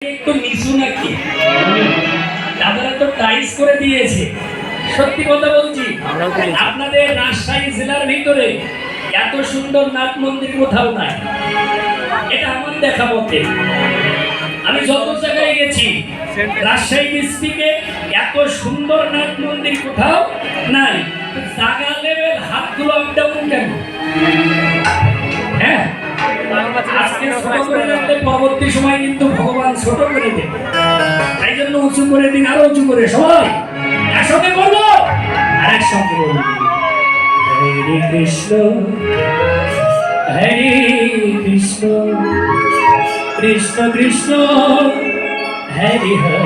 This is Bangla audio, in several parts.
একটু নিচু নাকি? দাদারা তো টাইস করে দিয়েছে। সত্যি কথা বলছি, আপনাদের রাজশাহী জেলার ভিতরে এত সুন্দর নাট মন্দির কোথাও নাই। এটা আমার দেখা মতে। আমি যত জায়গায় গেছি রাজশাহী ডিস্ট্রিক্টে এত সুন্দর নাট মন্দির কোথাও নাই। জায়গা লেভেল হাতগুলো আপ ডাউন কেন? হ্যাঁ, আজকে ছোট করে রাখলে পরবর্তী সময় কিন্তু ভগবান ছোট করে দেবে। তাই জন্য উঁচু করে দিন, আরো উঁচু করে সবাই একসঙ্গে বলবো, আর একসঙ্গে বলবো হরে কৃষ্ণ হরে কৃষ্ণ কৃষ্ণ কৃষ্ণ হরে হরে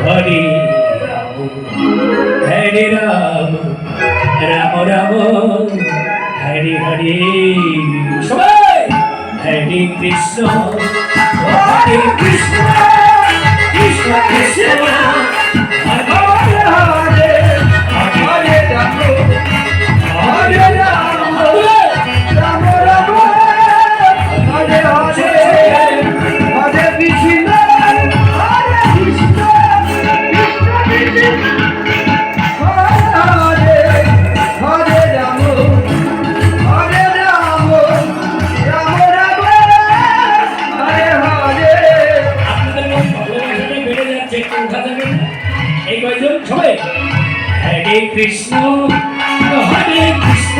হরে রাম হরে রাম রাম রাম হরে হরে। সবাই হরে কৃষ্ণ হরে কৃষ্ণ কৃষ্ণ কৃষ্ণ হরে হরে হরে রাম হরে রাম রাম রাম হরে হরে হরে কৃষ্ণ হরে কৃষ্ণ কৃষ্ণ কৃষ্ণ হরে হরে রাম হরে রাম রাম রাম হরে হরে। আপনাদের ভালোবাসাটা বেড়ে যাচ্ছে, একটু উঠা যাবে না? এই কয়জন সবাই হরে কৃষ্ণ হরে কৃষ্ণ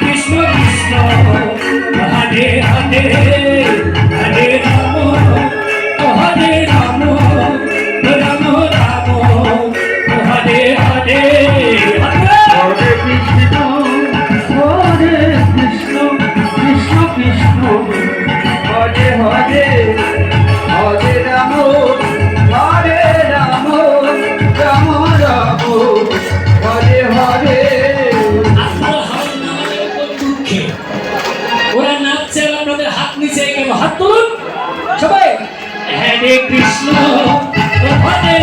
কৃষ্ণ কৃষ্ণ হরে হরে হরে রাম হরে রাম রাম রাম হরে হরে হরে কৃষ্ণ হরে কৃষ্ণ কৃষ্ণ কৃষ্ণ হরে হরে হরে রাম হরে রাম রাম রাম হরে হরে। ওরা নাচছে, আপনাদের হাত নিচে কেন? হাত তুলুন সবাই। হরে কৃষ্ণ হরে